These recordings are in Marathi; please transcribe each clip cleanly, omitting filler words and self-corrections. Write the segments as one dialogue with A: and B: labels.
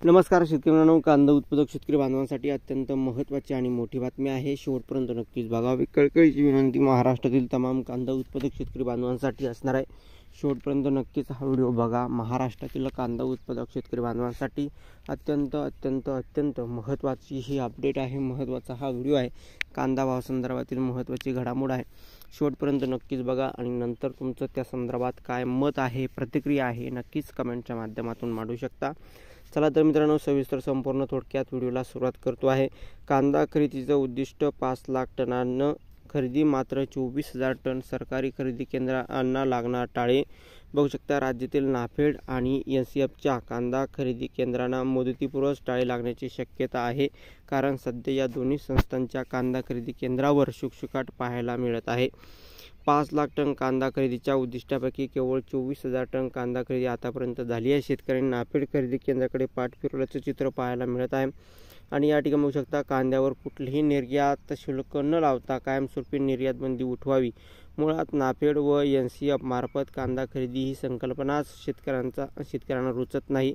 A: नमस्कार शेतकरी मित्रांनो, कांदा उत्पादक शेतकरी बांधवांसाठी अत्यंत महत्त्वाची आणि मोठी बातमी आहे। शेवटपर्यंत नक्कीच बघावी। कळकळीची विनंती महाराष्ट्रातील तमाम कांदा उत्पादक शेतकरी बांधवांसाठी असणार आहे। शेवटपर्यंत नक्कीच हा व्हिडिओ बघा। महाराष्ट्रातील कांदा उत्पादक शेतकरी बांधवांसाठी अत्यंत महत्त्वाची ही अपडेट आहे। महत्त्वाचा हा व्हिडिओ आहे। कांदा भाव संदर्भातील महत्त्वाची घडामोड आहे। शेवटपर्यंत नक्कीच बघा आणि नंतर तुमचं त्या संदर्भात काय मत आहे, प्रतिक्रिया आहे, नक्कीच कमेंटच्या माध्यमातून मांडू शकता। चला तर मित्रांनो, सविस्तर संपूर्ण थोडक्यात व्हिडिओला सुरुवात करतो आहे। कांदा खरेदीचं उद्दिष्ट 5 लाख टनांनं खरेदी, मात्र 24,000 टन सरकारी खरेदी केंद्रांना लागणार टाळे। बघू शकता, राज्यातील नाफेड आणि NCFच्या कांदा खरेदी केंद्रांना मुदतीपूर्वच टाळे लागण्याची शक्यता आहे, कारण सध्या या दोन्ही संस्थांच्या कांदा खरेदी केंद्रावर शुकशुकाट पाहायला मिळत आहे। 5 लाख टन कांदा खरेदीच्या उद्दिष्टापैकी केवळ 24,000 टन कांदा खरेदी आतापर्यंत झाली आहे। शेतकऱ्यांनी नाफेड खरेदी केंद्राकडे पाठ फिरवल्याचं चित्र पाहायला मिळत आहे। आणि या ठिकाणी बघू शकता, कांद्यावर कुठलेही निर्यात शुल्क न लावता कायमस्वरूपी निर्यात बंदी उठवावी। मुळात नाफेड व NCF मार्फत कांदा खरेदी ही संकल्पनाच शेतकऱ्यांना रुचत नाही।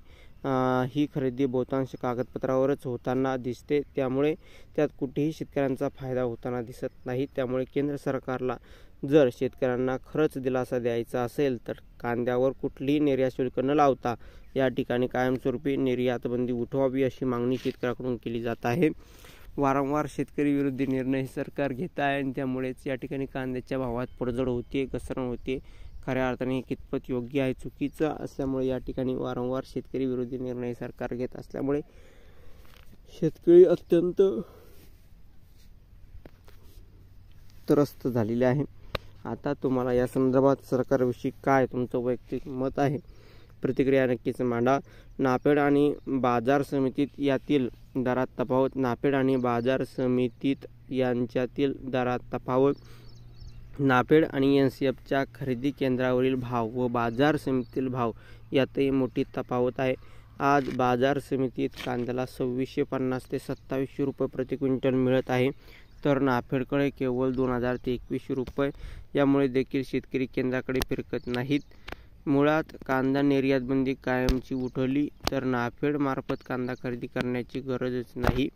A: ही खरेदी बहुतांश कागदपत्रावरच होताना दिसते, त्यामुळे त्यात कुठेही शेतकऱ्यांचा फायदा होताना दिसत नाही। त्यामुळे केंद्र सरकारला जर शेतकऱ्यांना खरंच दिलासा द्यायचा असेल तर कांद्यावर कुठलीही निर्यात शुल्क न लावता या ठिकाणी कायमस्वरूपी निर्यात बंदी उठवावी, अशी मागणी शेतकऱ्यांकडून केली जात आहे। वारंवार शेतकरी विरोधी निर्णय सरकार घेत आहे आणि त्यामुळेच या ठिकाणी कांद्याच्या भावात पडझड होते, घसरण होते। खऱ्या अर्थाने कितपत योग्य आहे, चुकीचं असल्यामुळे या ठिकाणी वारंवार शेतकरी विरोधी निर्णय सरकार घेत असल्यामुळे शेतकरी अत्यंत त्रस्त झालेले आहे। आता तुम्हाला या संदर्भात सरकारविषयी काय तुमचं वैयक्तिक मत आहे, प्रतिक्रिया नक्कीच मांडा। नाफेड आणि बाजार समितीत यातील दरात तफावत। नाफेड आणि बाजार समितीत यांच्यातील दरात तफावत। नाफेड आणि NCFच्या खरेदी केंद्रावरील भाव व बाजार समितीतील भाव यातही मोठी तफावत आहे। आज बाजार समितीत कांद्याला 2650 ते 2700 रुपये प्रति क्विंटल मिळत आहे, तर नाफेडकडे केवळ 2000 ते 2100 रुपये। यामुळे देखील शेतकरी केंद्राकडे फिरकत नाहीत। मुळात कांदा निर्यात बंदी कायमची उठवली तर नाफेड मार्फत कांदा खरेदी करण्याची गरजच नाही।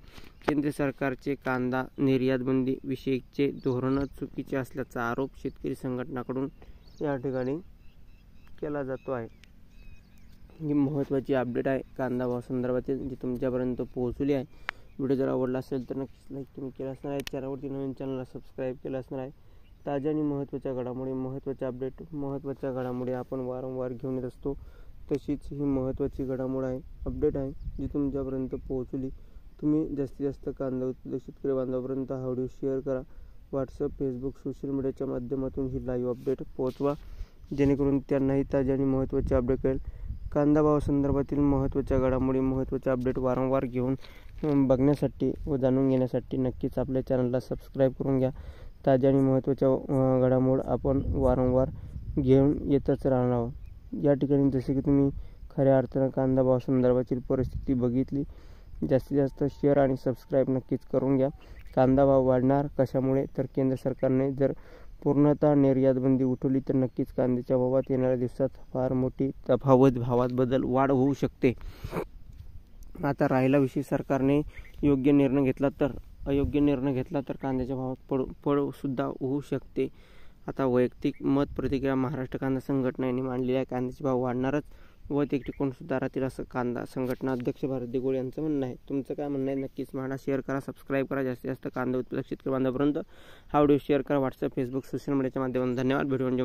A: केंद्र सरकारचे कांदा निर्यात बंदी विषयीचे धोरणच चुकीचे असल्याचा आरोप शेतकरी संघटनांकडून या ठिकाणी केला जातो आहे। ही महत्त्वाची अपडेट आहे कांदा भाव संदर्भातील, जी तुमच्यापर्यंत पोहोचली आहे। व्हिडिओ जर आवडला असेल तर नक्कीच लाईक तुम्ही केला असणार आहे। चॅनलवरती नवीन चॅनलला सबस्क्राईब केलं असणार आहे। ताज्या आणि महत्त्वाच्या घडामोडी, महत्त्वाच्या अपडेट, महत्त्वाच्या घडामोडी आपण वारंवार घेऊन येत असतो। तशीच ही महत्त्वाची घडामोड आहे, अपडेट आहे, जी तुमच्यापर्यंत पोहोचली। तुम्ही जास्तीत जास्त कांदा उत्पादक शेतकरी बांधवांपर्यंत हा व्हिडिओ शेअर करा। व्हॉट्सअप, फेसबुक, सोशल मीडियाच्या माध्यमातून ही लाईव्ह अपडेट पोहोचवा, जेणेकरून त्यांनाही ताज्या आणि महत्त्वाची अपडेट कळेल। कांदा भाव संदर्भातील महत्त्वाच्या घडामोडी, महत्त्वाच्या अपडेट वारंवार घेऊन बघण्यासाठी व जाणून घेण्यासाठी नक्कीच आपल्या चॅनलला सबस्क्राईब करून घ्या। ताज्या आणि महत्त्वाच्या घडामोड आपण वारंवार घेऊन येतच राहणार आहोत। या ठिकाणी जसे की तुम्ही खऱ्या अर्थानं कांदा भाव संदर्भातील परिस्थिती बघितली, जास्तीत जास्त शेअर आणि सबस्क्राईब नक्कीच करून घ्या। कांदा भाव वाढणार कशामुळे, तर केंद्र सरकारने जर पूर्णतः निर्यात बंदी उठवली तर नक्कीच कांद्याच्या भावात येणाऱ्या दिवसात फार मोठी तफावत, भावात बदल, वाढ होऊ शकते। आता राहिला विषय सरकारने योग्य निर्णय घेतला तर, अयोग्य निर्णय घेतला तर कांद्याच्या भावात पड सुद्धा होऊ शकते। आता वैयक्तिक मत, प्रतिक्रिया महाराष्ट्र कांदा संघटनेने मांडलेली आहे। कांद्याचे भाव वाढणारच व ते टिकून सुद्धा राहतील, असं कांदा संघटना अध्यक्ष भारत दिघोळे यांचं म्हणणं आहे। तुमचं काय म्हणणं आहे नक्कीच मांडा, शेअर करा, सबस्क्राईब करा। जास्तीत जास्त कांदा उत्पादक शेतकरी बांधवांपर्यंत हा व्हिडिओ शेअर करा। व्हॉट्सअप, फेसबुक, सोशल मीडियाच्या माध्यमातून धन्यवाद। भेटू म्हणजे